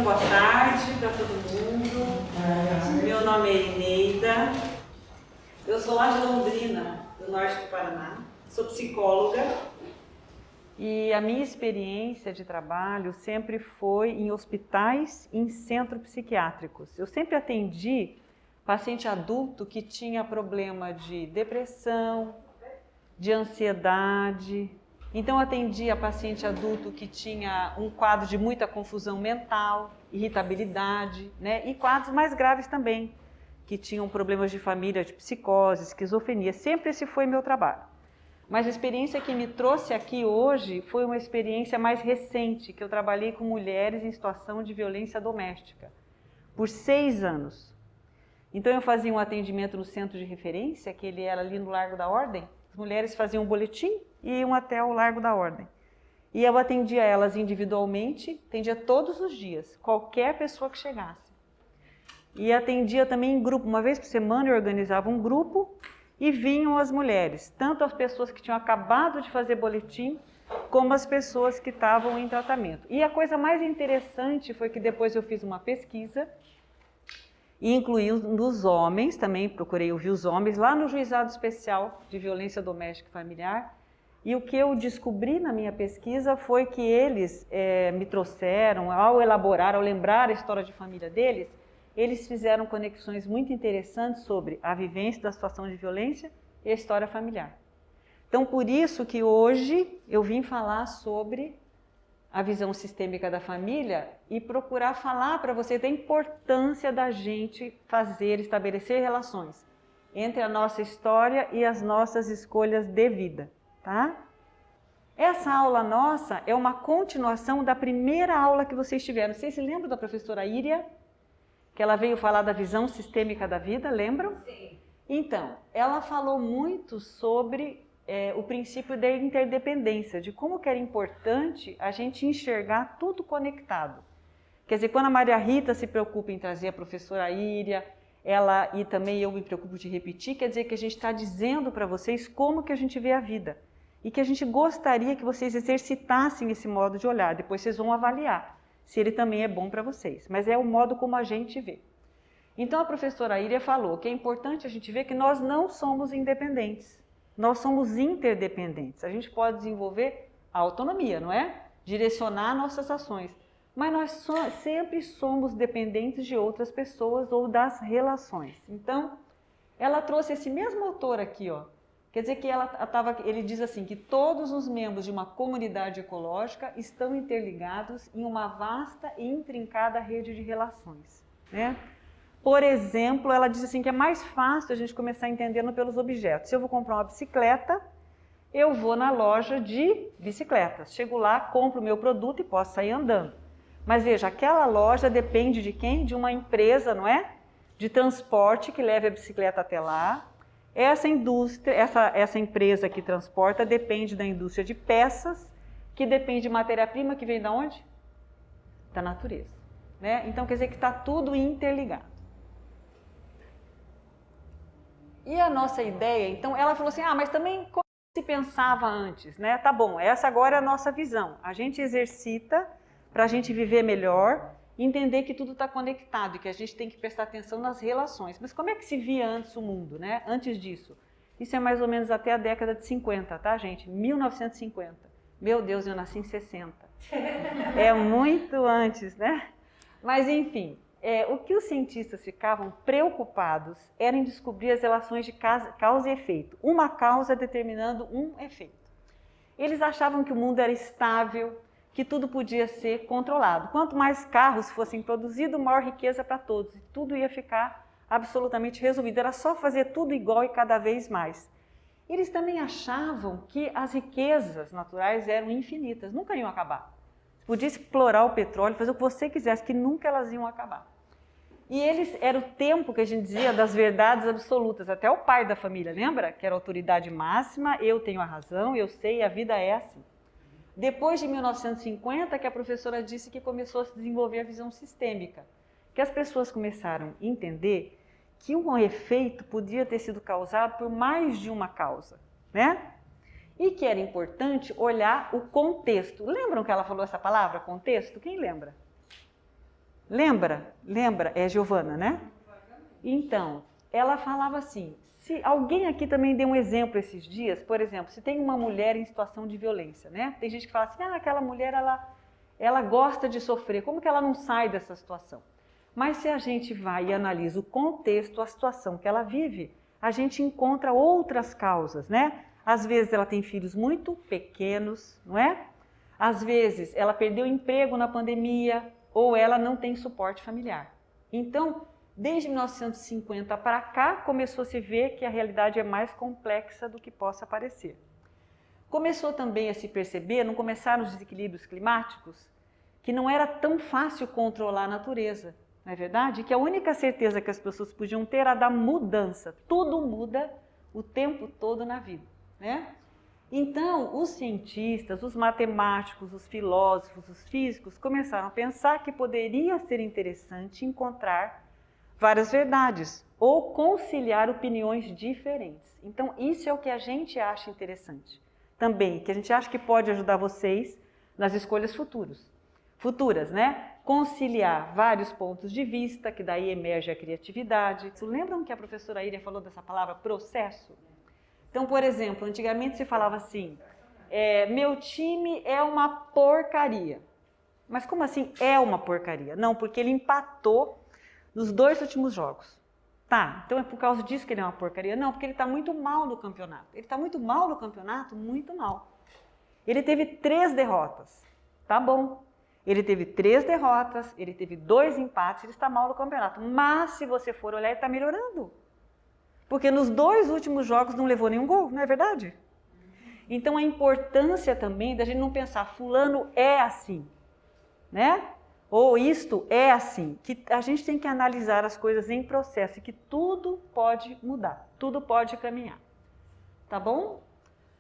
boa tarde para todo mundo. Meu nome é Eneida, eu sou lá de Londrina, do norte do Paraná, sou psicóloga e a minha experiência de trabalho sempre foi em hospitais e em centros psiquiátricos. Eu sempre atendi paciente adulto que tinha problema de depressão, de ansiedade. Então, eu atendia paciente adulto que tinha um quadro de muita confusão mental, irritabilidade, né? E quadros mais graves também, que tinham problemas de família, de psicose, esquizofrenia. Sempre esse foi meu trabalho. Mas a experiência que me trouxe aqui hoje foi uma experiência mais recente, que eu trabalhei com mulheres em situação de violência doméstica, por 6 anos. Então, eu fazia um atendimento no centro de referência, que ele era ali no Largo da Ordem. As mulheres faziam um boletim e iam até o Largo da Ordem. E eu atendia elas individualmente, atendia todos os dias, qualquer pessoa que chegasse. E atendia também em grupo, uma vez por semana eu organizava um grupo e vinham as mulheres, tanto as pessoas que tinham acabado de fazer boletim, como as pessoas que estavam em tratamento. E a coisa mais interessante foi que depois eu fiz uma pesquisa e incluí nos homens, também procurei ouvir os homens, lá no Juizado Especial de Violência Doméstica e Familiar. E o que eu descobri na minha pesquisa foi que eles me trouxeram, ao elaborar, ao lembrar a história de família deles, eles fizeram conexões muito interessantes sobre a vivência da situação de violência e a história familiar. Então, por isso que hoje eu vim falar sobre a visão sistêmica da família e procurar falar para você da importância da gente estabelecer relações entre a nossa história e as nossas escolhas de vida, tá? Essa aula nossa é uma continuação da primeira aula que vocês tiveram. Vocês se lembram da professora Íria? Que ela veio falar da visão sistêmica da vida, lembram? Sim. Então, ela falou muito sobre o princípio da interdependência, de como que era importante a gente enxergar tudo conectado. Quer dizer, quando a Maria Rita se preocupa em trazer a professora Íria, e também eu me preocupo de repetir, quer dizer que a gente está dizendo para vocês como que a gente vê a vida. E que a gente gostaria que vocês exercitassem esse modo de olhar. Depois vocês vão avaliar se ele também é bom para vocês. Mas é o modo como a gente vê. Então a professora Íria falou que é importante a gente ver que nós não somos independentes. Nós somos interdependentes. A gente pode desenvolver a autonomia, não é? Direcionar nossas ações. Mas nós sempre somos dependentes de outras pessoas ou das relações. Então, ela trouxe esse mesmo autor aqui, ó. Quer dizer que ele diz assim, que todos os membros de uma comunidade ecológica estão interligados em uma vasta e intrincada rede de relações, né? Por exemplo, ela diz assim que é mais fácil a gente começar entendendo pelos objetos. Se eu vou comprar uma bicicleta, eu vou na loja de bicicletas. Chego lá, compro o meu produto e posso sair andando. Mas veja, aquela loja depende de quem? De uma empresa, não é? De transporte que leve a bicicleta até lá. Essa indústria, essa empresa que transporta depende da indústria de peças, que depende de matéria-prima que vem de onde? Da natureza, né? Então quer dizer que está tudo interligado. E a nossa ideia, então, ela falou assim, mas também como se pensava antes, né? Tá bom, essa agora é a nossa visão. A gente exercita para a gente viver melhor, entender que tudo está conectado e que a gente tem que prestar atenção nas relações. Mas como é que se via antes o mundo, né? Antes disso? Isso é mais ou menos até a década de 50, tá, gente? 1950. Meu Deus, eu nasci em 60. É muito antes, né? Mas, enfim, o que os cientistas ficavam preocupados era em descobrir as relações de causa e efeito. Uma causa determinando um efeito. Eles achavam que o mundo era estável, que tudo podia ser controlado. Quanto mais carros fossem produzidos, maior riqueza para todos. E tudo ia ficar absolutamente resolvido. Era só fazer tudo igual e cada vez mais. Eles também achavam que as riquezas naturais eram infinitas, nunca iam acabar. Você podia explorar o petróleo, fazer o que você quisesse, que nunca elas iam acabar. E era o tempo que a gente dizia das verdades absolutas. Até o pai da família, lembra? Que era a autoridade máxima, eu tenho a razão, eu sei, a vida é assim. Depois de 1950, que a professora disse que começou a se desenvolver a visão sistêmica, que as pessoas começaram a entender que um efeito podia ter sido causado por mais de uma causa, né? E que era importante olhar o contexto. Lembram que ela falou essa palavra, contexto? Quem lembra? Lembra? Lembra? É Giovana, né? Então, ela falava assim, se alguém aqui também deu um exemplo esses dias, por exemplo, se tem uma mulher em situação de violência, né? Tem gente que fala assim, aquela mulher, ela gosta de sofrer, como que ela não sai dessa situação? Mas se a gente vai e analisa o contexto, a situação que ela vive, a gente encontra outras causas, né? Às vezes ela tem filhos muito pequenos, não é? Às vezes ela perdeu o emprego na pandemia ou ela não tem suporte familiar. Então, desde 1950 para cá, começou a se ver que a realidade é mais complexa do que possa parecer. Começou também a se perceber, não começaram os desequilíbrios climáticos, que não era tão fácil controlar a natureza, não é verdade? Que a única certeza que as pessoas podiam ter era da mudança. Tudo muda o tempo todo na vida, né? Então, os cientistas, os matemáticos, os filósofos, os físicos começaram a pensar que poderia ser interessante encontrar várias verdades ou conciliar opiniões diferentes. Então, isso é o que a gente acha interessante também, que a gente acha que pode ajudar vocês nas escolhas futuras, né? Conciliar vários pontos de vista, que daí emerge a criatividade. Lembram que a professora Iria falou dessa palavra processo? Então, por exemplo, antigamente se falava assim, meu time é uma porcaria. Mas como assim é uma porcaria? Não, porque ele empatou nos 2 últimos jogos. Tá, então é por causa disso que ele é uma porcaria? Não, porque ele está muito mal no campeonato. Ele está muito mal no campeonato? Muito mal. Ele teve 3 derrotas. Tá bom. Ele teve 3 derrotas, ele teve 2 empates, ele está mal no campeonato. Mas se você for olhar, ele está melhorando. Porque nos 2 últimos jogos não levou nenhum gol, não é verdade? Então a importância também da gente não pensar, fulano é assim, né? Ou isto é assim, que a gente tem que analisar as coisas em processo e que tudo pode mudar, tudo pode caminhar. Tá bom?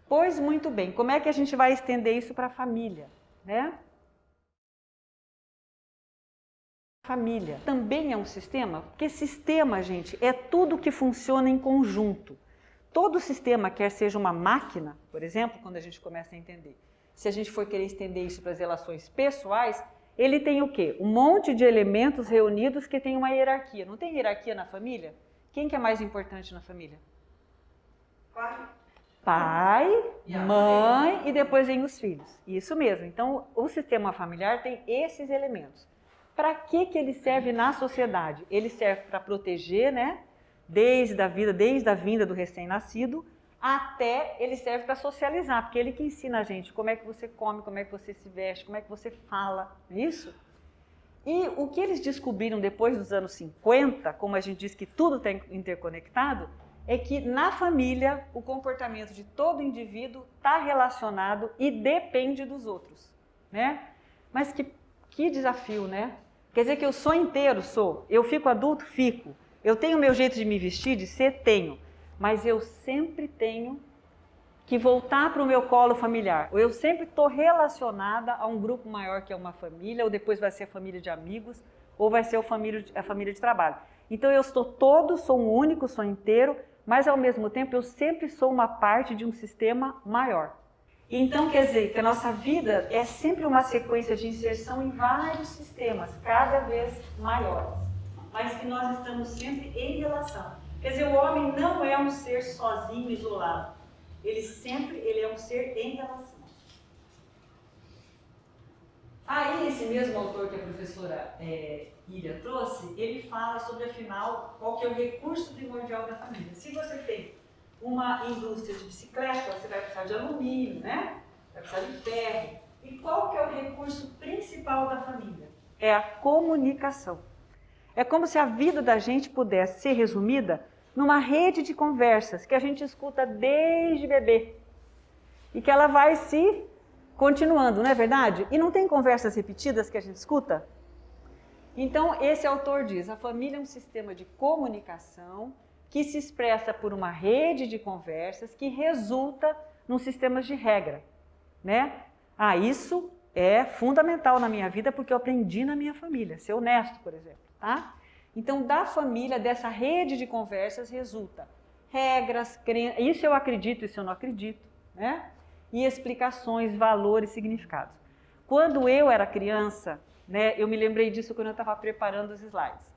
Pois muito bem, como é que a gente vai estender isso para a família, né? Família também é um sistema, porque sistema, gente, é tudo que funciona em conjunto. Todo sistema, quer seja uma máquina, por exemplo, quando a gente começa a entender, se a gente for querer estender isso para as relações pessoais, ele tem o quê? Um monte de elementos reunidos que tem uma hierarquia. Não tem hierarquia na família? Quem que é mais importante na família? Pai, mãe e depois vem os filhos. Isso mesmo. Então, o sistema familiar tem esses elementos. Para que ele serve na sociedade? Ele serve para proteger, né? Desde a vinda do recém-nascido, até ele serve para socializar, porque ele que ensina a gente como é que você come, como é que você se veste, como é que você fala, não é isso? E o que eles descobriram depois dos anos 50, como a gente diz que tudo está interconectado, é que na família o comportamento de todo indivíduo está relacionado e depende dos outros, né? Mas que desafio, né? Quer dizer que eu sou inteiro, eu fico adulto, fico. Eu tenho o meu jeito de me vestir, de ser, tenho. Mas eu sempre tenho que voltar para o meu colo familiar. Ou eu sempre estou relacionada a um grupo maior que é uma família, ou depois vai ser a família de amigos, ou vai ser a família de trabalho. Então eu sou um único, sou inteiro, mas ao mesmo tempo eu sempre sou uma parte de um sistema maior. Então quer dizer que a nossa vida é sempre uma sequência de inserção em vários sistemas, cada vez maiores, mas que nós estamos sempre em relação. Quer dizer, o homem não é um ser sozinho, isolado. Ele é um ser em relação. Aí, esse mesmo autor que a professora Iria trouxe, ele fala sobre, afinal, qual que é o recurso primordial da família. Se você tem uma indústria de bicicleta, você vai precisar de alumínio, né? Vai precisar de ferro. E qual que é o recurso principal da família? É a comunicação. É como se a vida da gente pudesse ser resumida numa rede de conversas que a gente escuta desde bebê. E que ela vai se continuando, não é verdade? E não tem conversas repetidas que a gente escuta? Então, esse autor diz, a família é um sistema de comunicação que se expressa por uma rede de conversas que resulta num sistema de regra, né? Isso é fundamental na minha vida porque eu aprendi na minha família, ser honesto, por exemplo, tá? Então, da família, dessa rede de conversas, resulta regras, crenças, isso eu acredito, isso eu não acredito, né? E explicações, valores, significados. Quando eu era criança, né? Eu me lembrei disso quando eu estava preparando os slides.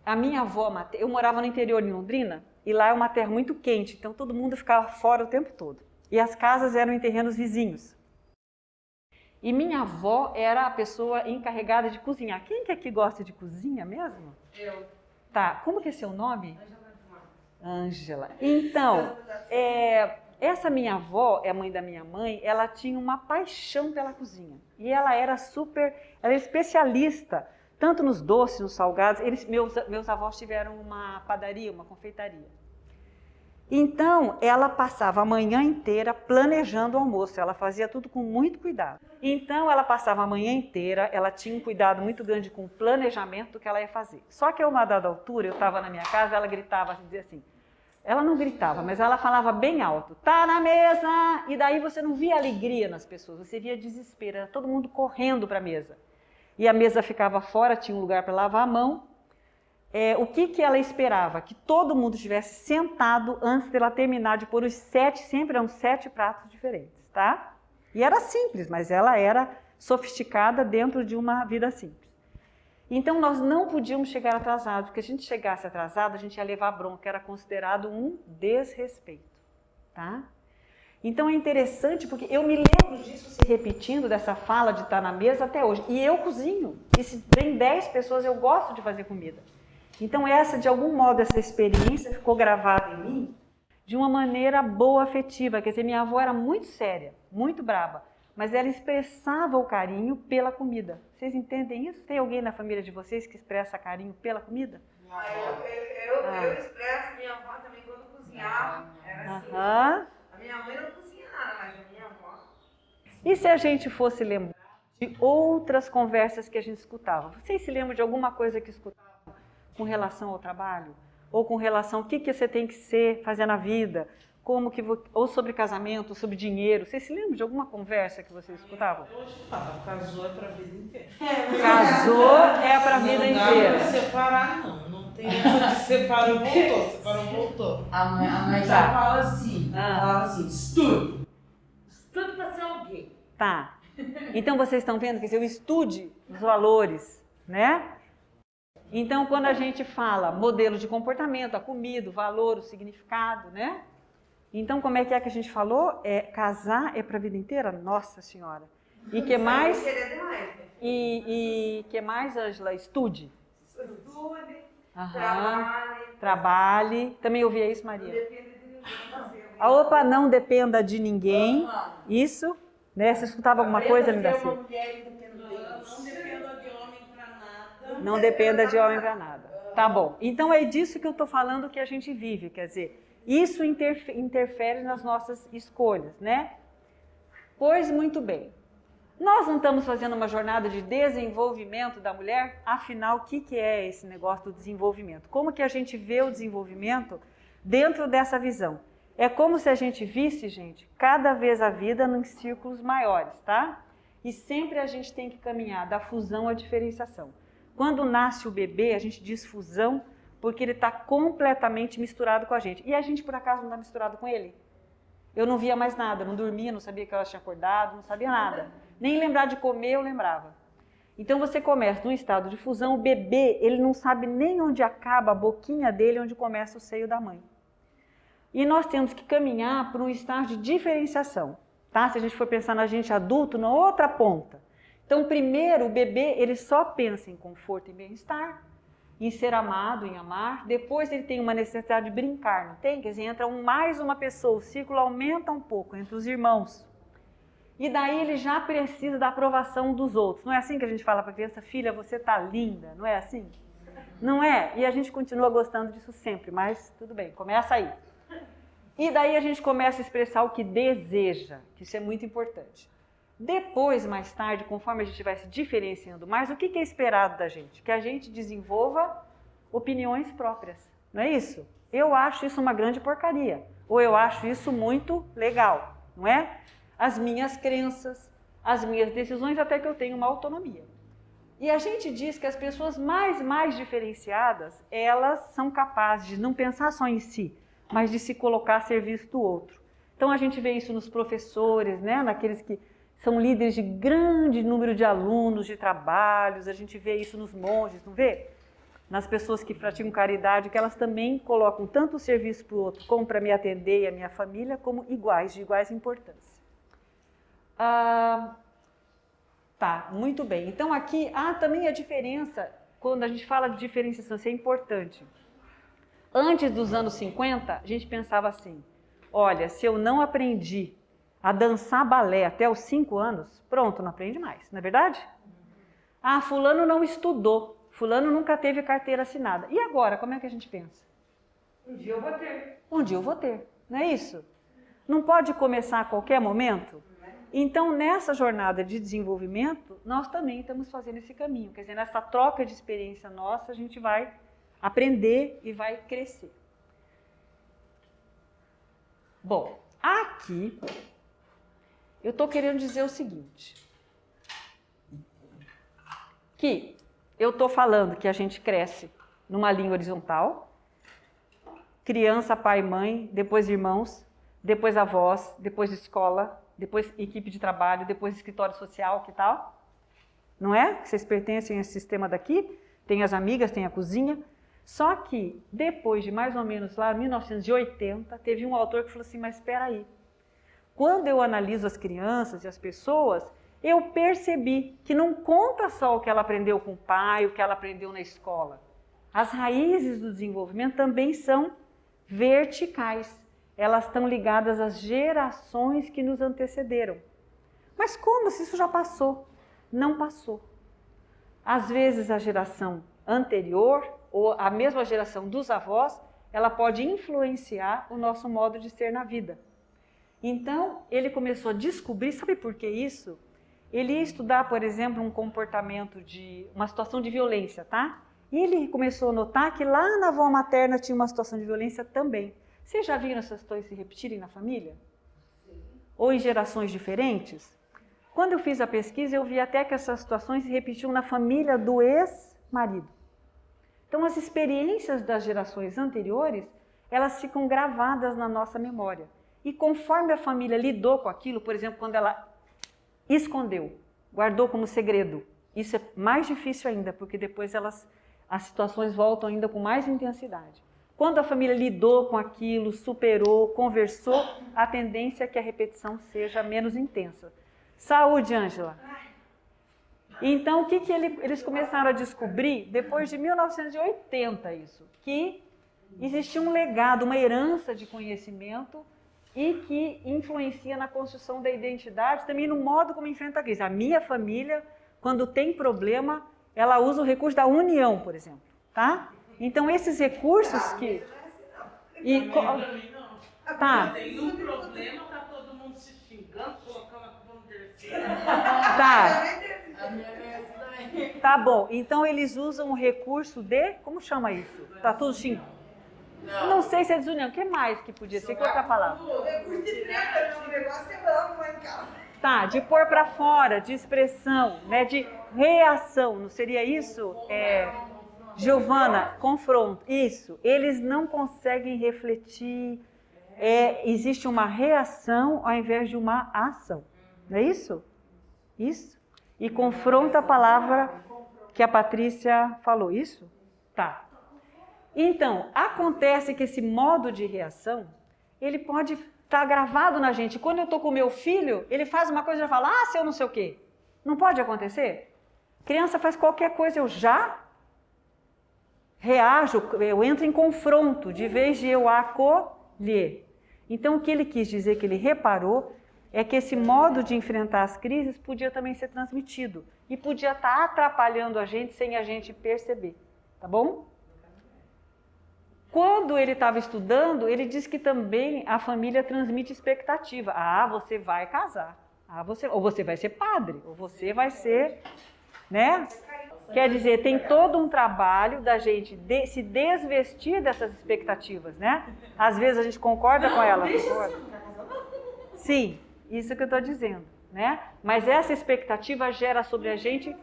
A minha avó, eu morava no interior em Londrina, e lá é uma terra muito quente, então todo mundo ficava fora o tempo todo. E as casas eram em terrenos vizinhos. E minha avó era a pessoa encarregada de cozinhar. Quem que aqui gosta de cozinha mesmo? Eu. Tá, como que é seu nome? Ângela. Então, essa minha avó, é a mãe da minha mãe, ela tinha uma paixão pela cozinha. E ela era especialista, tanto nos doces, nos salgados. Meus avós tiveram uma padaria, uma confeitaria. Então, ela passava a manhã inteira planejando o almoço, ela fazia tudo com muito cuidado. Então, ela passava a manhã inteira, ela tinha um cuidado muito grande com o planejamento do que ela ia fazer. Só que a uma dada altura, eu estava na minha casa, ela gritava, dizia assim, ela não gritava, mas ela falava bem alto, tá na mesa! E daí você não via alegria nas pessoas, você via desespero, era todo mundo correndo para a mesa. E a mesa ficava fora, tinha um lugar para lavar a mão. O que ela esperava? Que todo mundo estivesse sentado antes dela terminar de pôr os 7, sempre eram 7 pratos diferentes, tá? E era simples, mas ela era sofisticada dentro de uma vida simples. Então nós não podíamos chegar atrasados, porque se a gente chegasse atrasado, a gente ia levar bronca, era considerado um desrespeito, tá? Então é interessante porque eu me lembro disso se repetindo, dessa fala de estar na mesa até hoje. E eu cozinho, e se vem 10 pessoas, eu gosto de fazer comida. Então de algum modo, essa experiência ficou gravada em mim de uma maneira boa, afetiva. Quer dizer, minha avó era muito séria, muito braba, mas ela expressava o carinho pela comida. Vocês entendem isso? Tem alguém na família de vocês que expressa carinho pela comida? Eu expresso minha avó também quando cozinhava. Era assim. A minha mãe não cozinha nada, mas a minha avó... E se a gente fosse lembrar de outras conversas que a gente escutava? Vocês se lembram de alguma coisa que escutavam com relação ao trabalho? Ou com relação ao que você tem que fazer na vida? Ou sobre casamento, ou sobre dinheiro? Vocês se lembram de alguma conversa que vocês escutavam? Hoje fala, casou é pra vida inteira. Casou é pra vida inteira. Não dá pra separar, não. Não tem essa de separou, voltou. A mãe já fala assim, estude. Estude pra ser alguém. Tá. Então vocês estão vendo que eu estude os valores, né? Então, quando a gente fala modelo de comportamento, a comida, o valor, o significado, né? Então, como é que a gente falou? Casar é para a vida inteira? Nossa Senhora. E que mais? E que mais, Ângela? Estude. Estude, trabalhe. Também ouvia isso, Maria? Opa, não dependa de ninguém. Isso, né? Você escutava alguma coisa, Linda Silva? Não dependa de homem para nada. Tá bom. Então é disso que eu estou falando que a gente vive. Quer dizer, isso interfere nas nossas escolhas, né? Pois muito bem. Nós não estamos fazendo uma jornada de desenvolvimento da mulher? Afinal, o que é esse negócio do desenvolvimento? Como que a gente vê o desenvolvimento dentro dessa visão? É como se a gente visse, gente, cada vez a vida em círculos maiores, tá? E sempre a gente tem que caminhar da fusão à diferenciação. Quando nasce o bebê, a gente diz fusão, porque ele está completamente misturado com a gente. E a gente, por acaso, não está misturado com ele? Eu não via mais nada, não dormia, não sabia que ela tinha acordado, não sabia nada. Nem lembrar de comer eu lembrava. Então você começa num estado de fusão, o bebê, ele não sabe nem onde acaba a boquinha dele, onde começa o seio da mãe. E nós temos que caminhar para um estágio de diferenciação, tá? Se a gente for pensar na gente adulto, na outra ponta. Então, primeiro, o bebê, ele só pensa em conforto e bem-estar, em ser amado, em amar. Depois ele tem uma necessidade de brincar, não tem? Quer dizer, entra mais uma pessoa, o círculo aumenta um pouco entre os irmãos. E daí ele já precisa da aprovação dos outros. Não é assim que a gente fala para a criança, filha, você tá linda, não é assim? Não é? E a gente continua gostando disso sempre, mas tudo bem, começa aí. E daí a gente começa a expressar o que deseja, que isso é muito importante. Depois, mais tarde, conforme a gente vai se diferenciando mais, o que é esperado da gente? Que a gente desenvolva opiniões próprias, não é isso? Eu acho isso uma grande porcaria, ou eu acho isso muito legal, não é? As minhas crenças, as minhas decisões, até que eu tenho uma autonomia. E a gente diz que as pessoas mais diferenciadas, elas são capazes de não pensar só em si, mas de se colocar a serviço do outro. Então a gente vê isso nos professores, né? Naqueles que são líderes de grande número de alunos, de trabalhos, a gente vê isso nos monges, não vê? Nas pessoas que praticam caridade, que elas também colocam tanto o serviço para o outro, como para me atender e a minha família, como iguais, de iguais importância. Tá, muito bem. Então aqui há também a diferença, quando a gente fala de diferenciação, isso é importante. Antes dos anos 50, a gente pensava assim, olha, se eu não aprendi a dançar balé até os 5 anos, pronto, não aprende mais, não é verdade? Ah, fulano não estudou, fulano nunca teve carteira assinada. E agora, como é que a gente pensa? Um dia eu vou ter. Um dia eu vou ter, não é isso? Não pode começar a qualquer momento? Então, nessa jornada de desenvolvimento, nós também estamos fazendo esse caminho. Quer dizer, nessa troca de experiência nossa, a gente vai aprender e vai crescer. Bom, aqui eu estou querendo dizer o seguinte, que eu estou falando que a gente cresce numa linha horizontal, criança, pai, mãe, depois irmãos, depois avós, depois escola, depois equipe de trabalho, depois escritório social, que tal? Não é? Que vocês pertencem a esse sistema daqui, tem as amigas, tem a cozinha. Só que depois de mais ou menos lá, 1980, teve um autor que falou assim, mas espera aí. Quando eu analiso as crianças e as pessoas, eu percebi que não conta só o que ela aprendeu com o pai, o que ela aprendeu na escola. As raízes do desenvolvimento também são verticais. Elas estão ligadas às gerações que nos antecederam. Mas como se isso já passou? Não passou. Às vezes a geração anterior, ou a mesma geração dos avós, ela pode influenciar o nosso modo de ser na vida. Então, ele começou a descobrir, sabe por que isso? Ele ia estudar, por exemplo, um comportamento de uma situação de violência, tá? E ele começou a notar que lá na avó materna tinha uma situação de violência também. Vocês já viram essas situações se repetirem na família? Sim. Ou em gerações diferentes? Quando eu fiz a pesquisa, eu vi até que essas situações se repetiam na família do ex-marido. Então, as experiências das gerações anteriores, elas ficam gravadas na nossa memória. E conforme a família lidou com aquilo, por exemplo, quando ela escondeu, guardou como segredo, isso é mais difícil ainda, porque depois as situações voltam ainda com mais intensidade. Quando a família lidou com aquilo, superou, conversou, a tendência é que a repetição seja menos intensa. Saúde, Ângela. Então, o que eles começaram a descobrir depois de 1980 isso? Que existia um legado, uma herança de conhecimento e que influencia na construção da identidade, também no modo como enfrenta a crise. A minha família, quando tem problema, ela usa o recurso da união, por exemplo, tá? Então, esses recursos que... Tá. Tem um problema, tá todo mundo se xingando, colocando a culpa no terceiro. Tá. Tá bom. Então, eles usam o recurso de... Como chama isso? Tá tudo xingando. Não sei se é desunião. O que mais que podia ser? Que outra palavra? O recurso de treta, o negócio é bravo lá em casa. Tá, de pôr para fora, de expressão, né? De reação. Não seria isso? Giovana, confronto. Isso. Eles não conseguem refletir. Existe uma reação ao invés de uma ação. Não é isso? Isso. E confronta a palavra que a Patrícia falou. Isso? Tá. Então, acontece que esse modo de reação, ele pode estar gravado na gente. Quando eu estou com meu filho, ele faz uma coisa e já fala, se eu não sei o quê. Não pode acontecer? Criança faz qualquer coisa, eu já reajo, eu entro em confronto, de vez de eu acolher. Então, o que ele quis dizer, que ele reparou, é que esse modo de enfrentar as crises podia também ser transmitido. E podia estar atrapalhando a gente sem a gente perceber. Tá bom? Quando ele estava estudando, ele disse que também a família transmite expectativa. Você vai casar. Ou você vai ser padre. Ou você vai ser... né? Quer dizer, tem todo um trabalho da gente se desvestir dessas expectativas, né? Às vezes a gente concorda com elas. Sim, isso que eu estou dizendo, né? Mas essa expectativa gera sobre a gente...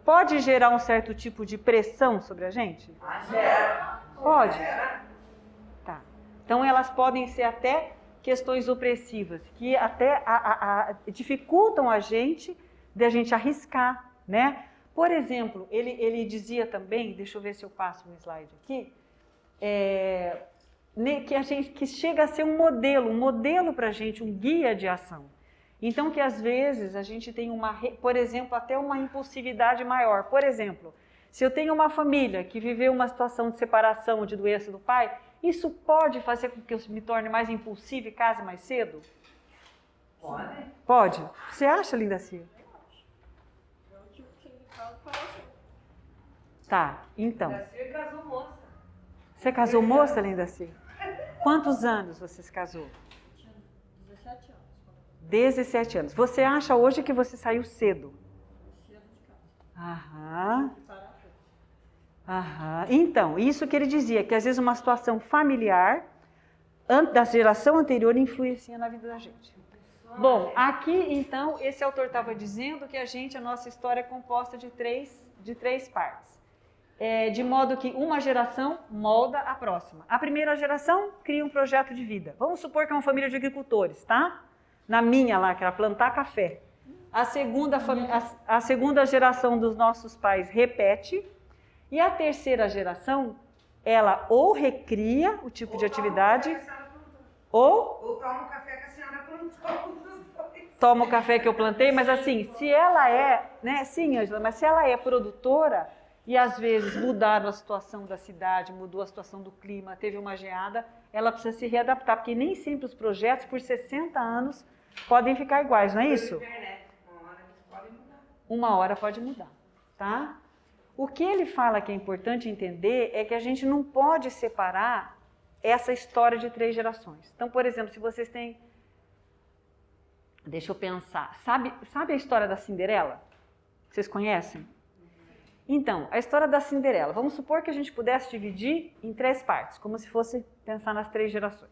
Pode gerar um certo tipo de pressão sobre a gente? Gera. Pode? Tá. Então, elas podem ser até questões opressivas, que até dificultam a gente de a gente arriscar, né? Por exemplo, ele dizia também, deixa eu ver se eu passo um slide aqui, que chega a ser um modelo para a gente, um guia de ação. Então, que às vezes a gente tem por exemplo, até uma impulsividade maior. Por exemplo, se eu tenho uma família que viveu uma situação de separação, de doença do pai, isso pode fazer com que eu me torne mais impulsiva e case mais cedo? Pode? Pode. Você acha, Linda Cia? Tá, então. Você casou moça. Você casou moça, Linda Cia? Quantos anos você se casou? 17 anos. 17 anos. Você acha hoje que você saiu cedo? Cedo de casa. Aham. Parar tudo. Aham. Então, isso que ele dizia, que às vezes uma situação familiar da geração anterior influencia na vida da gente. Bom, aqui então, esse autor estava dizendo que a nossa história é composta de três partes. De modo que uma geração molda a próxima. A primeira geração cria um projeto de vida. Vamos supor que é uma família de agricultores, tá? Na minha lá, que era plantar café. A segunda geração dos nossos pais repete. E a terceira geração, ela ou recria o tipo de atividade, ou toma o café que a senhora plantou. toma o café que eu plantei, mas assim, se ela né? Sim, Ângela, mas se ela é produtora e às vezes mudaram a situação da cidade, mudou a situação do clima, teve uma geada, ela precisa se readaptar, porque nem sempre os projetos por 60 anos podem ficar iguais, não é isso? Uma hora pode mudar, tá? O que ele fala que é importante entender é que a gente não pode separar essa história de 3 gerações. Então, por exemplo, se vocês têm... Deixa eu pensar. Sabe a história da Cinderela? Vocês conhecem? Então, a história da Cinderela. Vamos supor que a gente pudesse dividir em 3 partes, como se fosse pensar nas 3 gerações.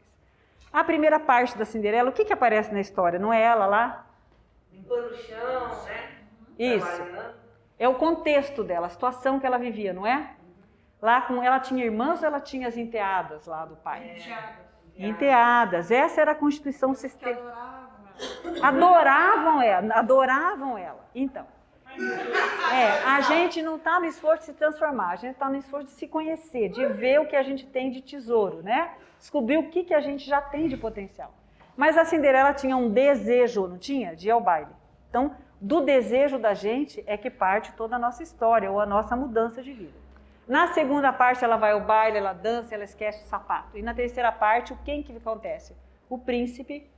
A primeira parte da Cinderela, o que aparece na história? Não é ela lá? Limpando o chão, né? Isso. Trabalhando. É o contexto dela, a situação que ela vivia, não é? Lá ela tinha irmãs ou ela tinha as enteadas lá do pai? Enteadas. Essa era a constituição sistêmica. Adoravam ela. Então, a gente não está no esforço de se transformar, a gente está no esforço de se conhecer, de ver o que a gente tem de tesouro, né? Descobrir o que a gente já tem de potencial. Mas a Cinderela tinha um desejo, não tinha? De ir ao baile. Então, do desejo da gente é que parte toda a nossa história ou a nossa mudança de vida. Na segunda parte ela vai ao baile, ela dança, ela esquece o sapato. E na terceira parte, quem que acontece? O príncipe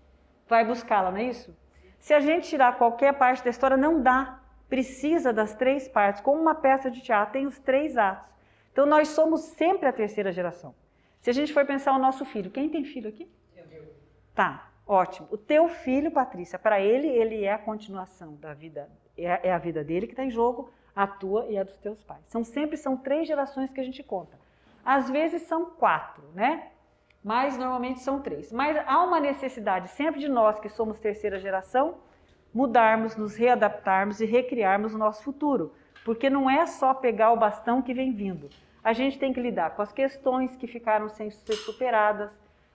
vai buscá-la, não é isso? Se a gente tirar qualquer parte da história, não dá. Precisa das 3 partes. Como uma peça de teatro, tem os 3 atos. Então nós somos sempre a terceira geração. Se a gente for pensar o nosso filho, quem tem filho aqui? Eu. Tá. Ótimo. O teu filho, Patrícia, para ele é a continuação da vida, é a vida dele que está em jogo, a tua e a dos teus pais. Sempre são 3 gerações que a gente conta. Às vezes são 4, né? Mas normalmente são 3. Mas há uma necessidade sempre de nós, que somos terceira geração, mudarmos, nos readaptarmos e recriarmos o nosso futuro. Porque não é só pegar o bastão que vem vindo. A gente tem que lidar com as questões que ficaram sem ser superadas,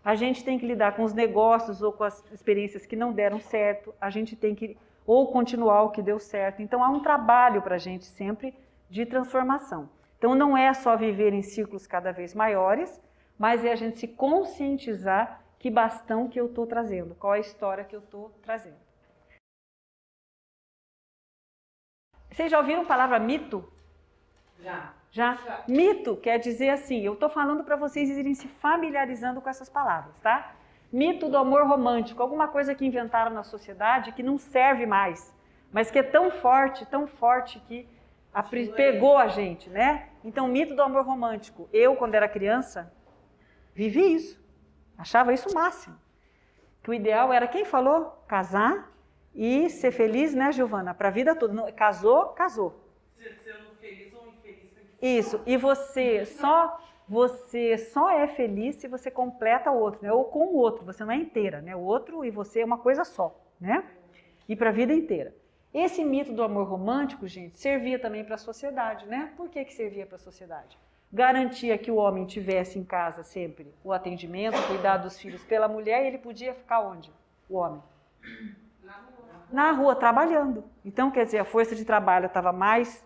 a gente tem que lidar com os negócios ou com as experiências que não deram certo, a gente tem que ou continuar o que deu certo. Então há um trabalho para a gente sempre de transformação. Então não é só viver em círculos cada vez maiores, mas é a gente se conscientizar que bastão que eu estou trazendo, qual é a história que eu estou trazendo. Vocês já ouviram a palavra mito? Já. Já? Mito quer dizer assim, eu estou falando para vocês irem se familiarizando com essas palavras, tá? Mito do amor romântico, alguma coisa que inventaram na sociedade que não serve mais, mas que é tão forte que pegou a gente, né? Então, mito do amor romântico. Eu, quando era criança, vivi isso, achava isso o máximo. Que o ideal era, quem falou? Casar e ser feliz, né, Giovana? Para a vida toda. Casou, casou. Sendo feliz ou infeliz. Isso, e você só é feliz se você completa o outro, né? Ou com o outro, você não é inteira, né? O outro e você é uma coisa só, né? E para a vida inteira. Esse mito do amor romântico, gente, servia também para a sociedade, né? Por que servia para a sociedade? garantia que o homem tivesse em casa sempre o atendimento, o cuidado dos filhos pela mulher, e ele podia ficar onde? O homem? Na rua, trabalhando. Então, quer dizer, a força de trabalho estava mais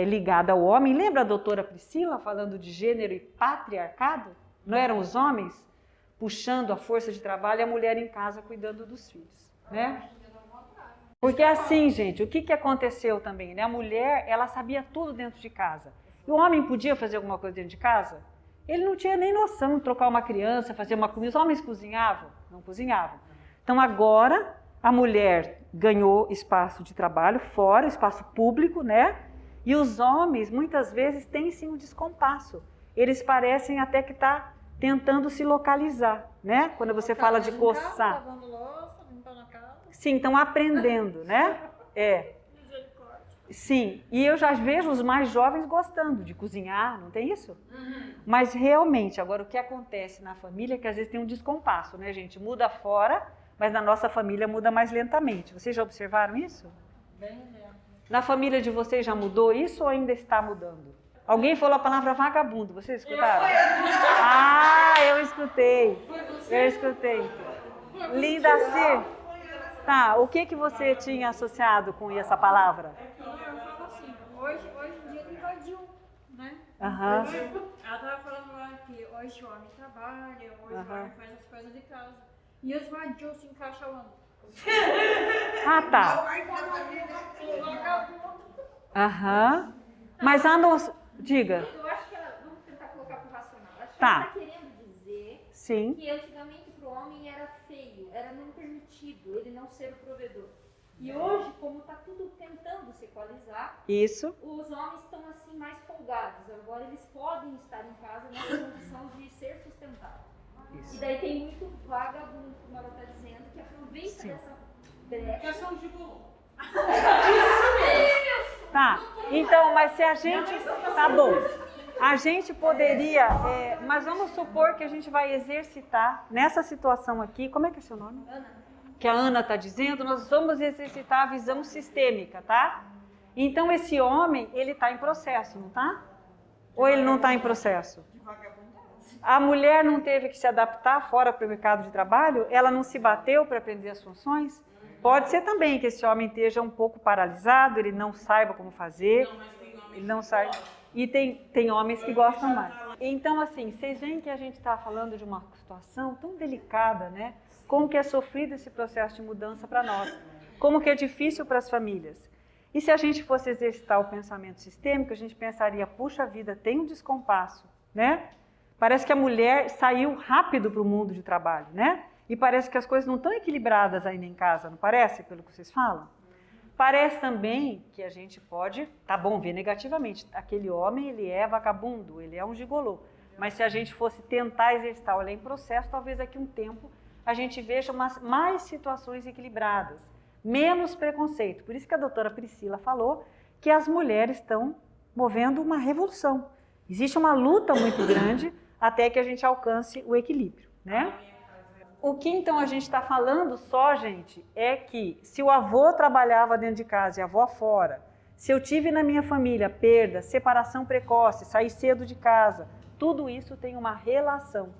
ligada ao homem. Lembra a doutora Priscila falando de gênero e patriarcado? Não eram os homens puxando a força de trabalho e a mulher em casa cuidando dos filhos, né? Porque assim, gente, o que aconteceu também, né? A mulher, ela sabia tudo dentro de casa. E o homem podia fazer alguma coisa dentro de casa? Ele não tinha nem noção de trocar uma criança, fazer uma comida. Os homens cozinhavam? Não cozinhavam. Então agora a mulher ganhou espaço de trabalho fora, espaço público, né? E os homens muitas vezes têm sim um descompasso. Eles parecem até que tá tentando se localizar, né? Quando você fala de coçar. Lavando louça, limpando a casa. Sim, estão aprendendo, né? Misericórdia. Sim, e eu já vejo os mais jovens gostando de cozinhar, não tem isso? Mas realmente, agora o que acontece na família é que às vezes tem um descompasso, né, gente? Muda fora, mas na nossa família muda mais lentamente. Vocês já observaram isso? Bem lento. Na família de vocês já mudou isso ou ainda está mudando? Alguém falou a palavra vagabundo, vocês escutaram? Ah, eu escutei. Eu escutei. Linda Cir. Tá, o que você tinha associado com essa palavra? Eu falo assim, hoje em dia invadiu, né? Aham. Ela estava falando lá que hoje o homem trabalha, hoje o homem faz as coisas de casa. E os vadios se encaixam onde? Ah, tá. Aham. Mas andam... Diga. Eu acho que ela, vamos tentar colocar pro racional. Acho que Tá. ela está querendo dizer Sim. que antigamente pro homem era feio, era não permitido ele não ser o provedor. E hoje, como está tudo tentando se equalizar, Isso. os homens estão assim mais folgados. Agora eles podem estar em casa nessa condição de ser sustentável. Isso. E daí tem muito vagabundo, como ela está dizendo, que aproveita Sim. dessa brecha. Tá. Então, mas se a gente... Tá bom. A gente poderia... mas vamos supor que a gente vai exercitar nessa situação aqui... Como é que é seu nome? Ana, Que a Ana está dizendo, nós vamos exercitar a visão sistêmica, tá? Então, esse homem, ele está em processo, não tá? Ou ele não está em processo? A mulher não teve que se adaptar fora para o mercado de trabalho? Ela não se bateu para aprender as funções? Pode ser também que esse homem esteja um pouco paralisado, ele não saiba como fazer, ele não sai. E tem homens que gostam mais. Então, assim, vocês veem que a gente está falando de uma situação tão delicada, né? Como que é sofrido esse processo de mudança para nós? Como que é difícil para as famílias? E se a gente fosse exercitar o pensamento sistêmico, a gente pensaria, puxa vida, tem um descompasso, né? Parece que a mulher saiu rápido para o mundo de trabalho, né? E parece que as coisas não estão equilibradas ainda em casa, não parece, pelo que vocês falam? Parece também que a gente pode, tá bom, ver negativamente, aquele homem, ele é vagabundo, ele é um gigolô. Mas se a gente fosse tentar exercitar, olhar em processo, talvez daqui a um tempo a gente veja mais situações equilibradas, menos preconceito. Por isso que a doutora Priscila falou que as mulheres estão movendo uma revolução. Existe uma luta muito grande até que a gente alcance o equilíbrio, né? O que então a gente está falando só, gente, é que se o avô trabalhava dentro de casa e a avó fora, se eu tive na minha família perda, separação precoce, sair cedo de casa, tudo isso tem uma relação.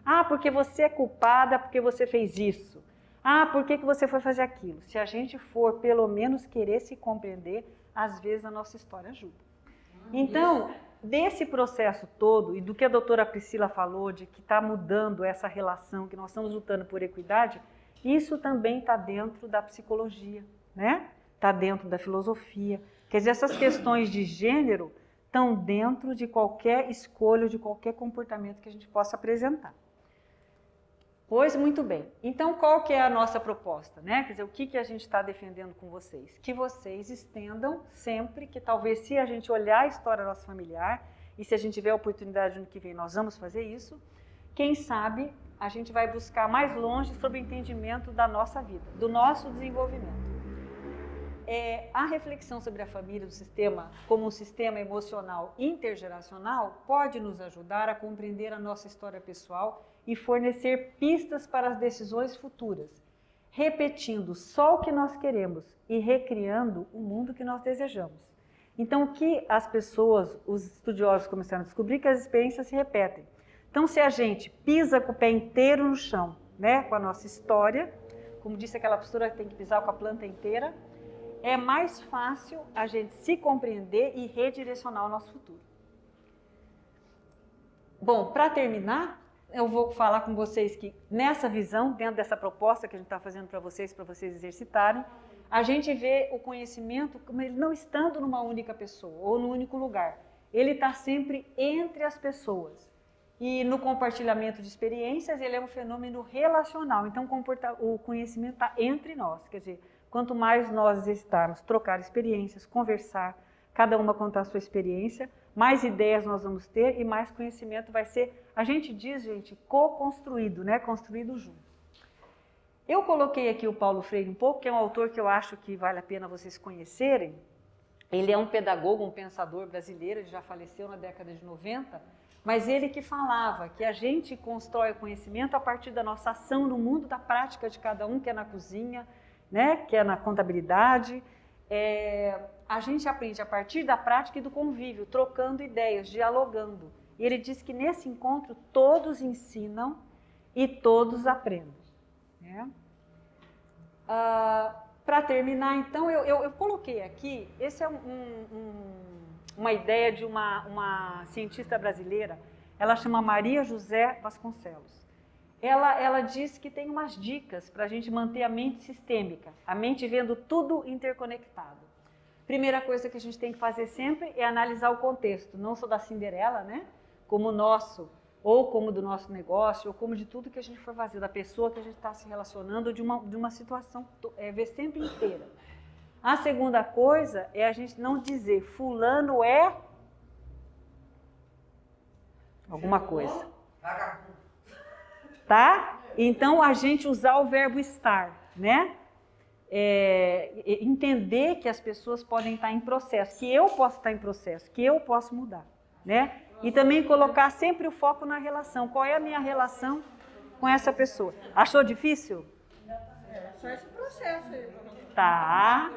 Ah, porque você é culpada porque você fez isso. Ah, por que você foi fazer aquilo? Se a gente for pelo menos querer se compreender, às vezes a nossa história ajuda. Então, desse processo todo e do que a doutora Priscila falou, de que está mudando essa relação, que nós estamos lutando por equidade, isso também está dentro da psicologia, né? Está dentro da filosofia. Quer dizer, essas questões de gênero estão dentro de qualquer escolha, de qualquer comportamento que a gente possa apresentar. Pois muito bem. Então, qual que é a nossa proposta, né? Quer dizer, o que a gente está defendendo com vocês? Que vocês estendam sempre, que talvez se a gente olhar a história nossa familiar, e se a gente tiver a oportunidade no ano que vem, nós vamos fazer isso, quem sabe a gente vai buscar mais longe sobre o entendimento da nossa vida, do nosso desenvolvimento. A reflexão sobre a família, do sistema, como um sistema emocional intergeracional, pode nos ajudar a compreender a nossa história pessoal e fornecer pistas para as decisões futuras, repetindo só o que nós queremos e recriando o mundo que nós desejamos. Então, o que as pessoas, os estudiosos começaram a descobrir, que as experiências se repetem. Então, se a gente pisa com o pé inteiro no chão, né, com a nossa história, como disse aquela postura que tem que pisar com a planta inteira, é mais fácil a gente se compreender e redirecionar o nosso futuro. Bom, para terminar, eu vou falar com vocês que nessa visão, dentro dessa proposta que a gente está fazendo para vocês exercitarem, a gente vê o conhecimento como ele não estando numa única pessoa ou num único lugar. Ele está sempre entre as pessoas. E no compartilhamento de experiências, ele é um fenômeno relacional. Então, o conhecimento está entre nós. Quer dizer, quanto mais nós exercitarmos, trocar experiências, conversar, cada uma contar a sua experiência, mais ideias nós vamos ter e mais conhecimento vai ser, a gente diz, gente, co-construído, né? Construído junto. Eu coloquei aqui o Paulo Freire um pouco, que é um autor que eu acho que vale a pena vocês conhecerem. Ele é um pedagogo, um pensador brasileiro, ele já faleceu na década de 90, mas ele que falava que a gente constrói o conhecimento a partir da nossa ação no mundo, da prática de cada um, que é na cozinha, né? Que é na contabilidade. A gente aprende a partir da prática e do convívio, trocando ideias, dialogando. E ele diz que nesse encontro todos ensinam e todos aprendem. Né? Para terminar, então, eu coloquei aqui, esse é uma ideia de uma cientista brasileira, ela chama Maria José Vasconcelos. Ela diz que tem umas dicas para a gente manter a mente sistêmica, a mente vendo tudo interconectado. Primeira coisa que a gente tem que fazer sempre é analisar o contexto, não só da Cinderela, né? Como o nosso, ou como do nosso negócio, ou como de tudo que a gente for fazer, da pessoa que a gente está se relacionando, de uma situação, ver sempre inteira. A segunda coisa é a gente não dizer fulano é alguma coisa. Tá? Então, a gente usar o verbo estar, né? Entender que as pessoas podem estar em processo, que eu posso estar em processo, que eu posso mudar, né? E também colocar sempre o foco na relação. Qual é a minha relação com essa pessoa? Achou difícil? Só esse processo aí. Tá.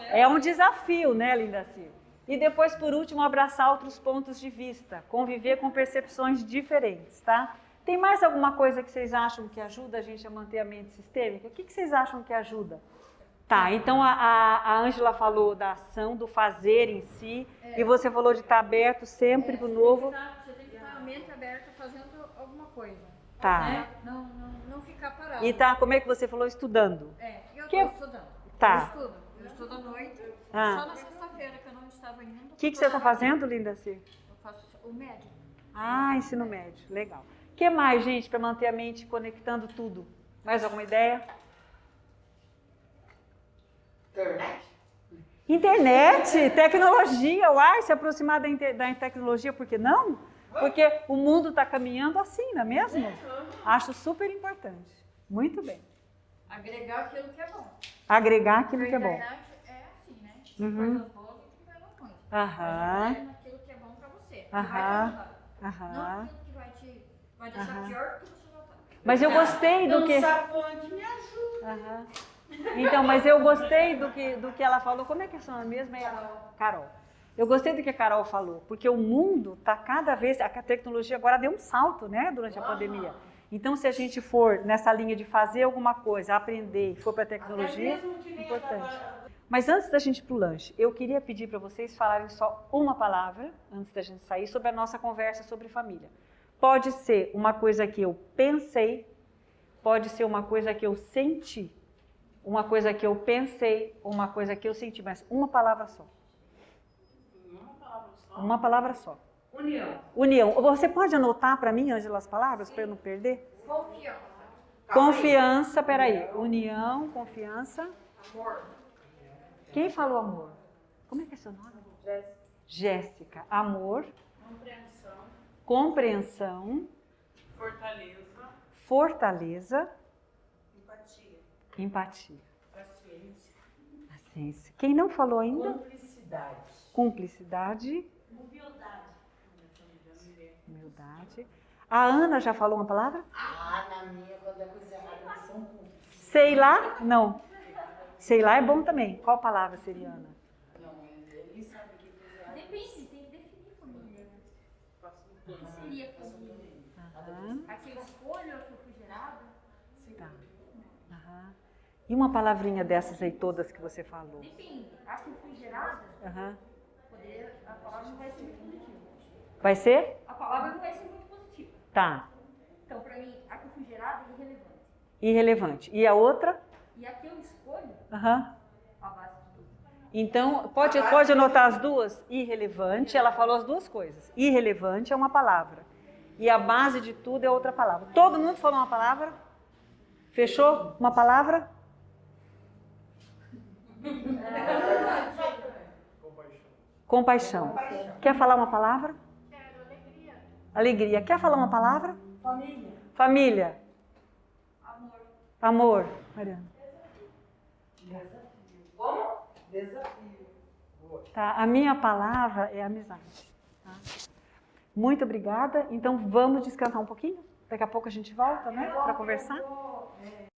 É um desafio, né, Linda Silva? E depois, por último, abraçar outros pontos de vista, conviver com percepções diferentes, tá? Tem mais alguma coisa que vocês acham que ajuda a gente a manter a mente sistêmica? O que vocês acham que ajuda? Tá, então a Ângela falou da ação, do fazer em si, e você falou de estar aberto sempre para o novo. Você tem que estar a mente aberta fazendo alguma coisa. Tá. Né? Não ficar parado. E tá, como é que você falou? Estudando. Eu Que- estou estudando. Tá. Eu estudo à noite, Ah. só na sexta-feira que eu não estava indo. O que você está fazendo, Linda Silva? Eu faço o médio. Ah, ensino médio, legal. O que mais, gente, para manter a mente conectando tudo? Mais alguma ideia? Internet, tecnologia, se aproximar da tecnologia, por que não? Porque o mundo está caminhando assim, não é mesmo? Acho super importante. Muito bem. Agregar aquilo que é bom. Agregar aquilo que é Na bom. verdade, é assim, né? Uhum. Coisas boas e coisas ruins. Aham. Mas naquilo que é bom pra você. Que vai te Aham. ajudar. Não Aham. aquilo que vai deixar Aham. pior do que você já tá. Mas eu gostei do que... Dançar funk me ajuda. Aham. Então, mas eu gostei do que ela falou. Como é que é a sua nome mesmo? Carol. Eu gostei do que a Carol falou, porque o mundo está cada vez... A tecnologia agora deu um salto, né, durante a pandemia. Então, se a gente for nessa linha de fazer alguma coisa, aprender e for para a tecnologia, é importante. Mas antes da gente ir para o lanche, eu queria pedir para vocês falarem só uma palavra, antes da gente sair, sobre a nossa conversa sobre família. Pode ser uma coisa que eu pensei, pode ser uma coisa que eu senti, uma coisa que eu pensei, uma coisa que eu senti, mas uma palavra só. Uma palavra só. União. União. Você pode anotar para mim, Ângela, as palavras, para eu não perder? Confiança. Confiança, peraí. União, confiança. Amor. Quem falou amor? Como é que é seu nome? Jéssica. Amor. Compreensão. Compreensão. Fortaleza. Fortaleza. Empatia. Empatia. Paciência. Paciência. Quem não falou ainda? Cumplicidade. Cumplicidade. Humildade. A Ana já falou uma palavra? Na minha, quando é coisa errada, eles são cúmplices. Sei lá? Não. Sei lá é bom também. Qual palavra seria, Ana? Não, ele sabe que O que seria comum? Aham. A que eu escolho, a que eu fui gerada? Tá. Aham. E uma palavrinha dessas aí todas que você falou? Depende. A que eu fui gerada, Aham. a palavra não vai ser muito positiva. Vai ser? A palavra não vai ser muito positiva. Tá. Então, para mim, a que eu fui gerada é irrelevante. Irrelevante. E a outra? E a que eu escolho, Aham. a base de tudo. Então, pode anotar as duas? Irrelevante, ela falou as duas coisas. Irrelevante é uma palavra. E a base de tudo é outra palavra. Todo mundo falou uma palavra? Fechou? Uma palavra? Compaixão. Quer falar uma palavra? Quero alegria. Alegria. Quer falar uma palavra? Família. Família. Amor. Amor. Mariana. Como? Desafio. Tá, a minha palavra é amizade. Tá? Muito obrigada. Então vamos descansar um pouquinho? Daqui a pouco a gente volta, né? Para conversar. Eu vou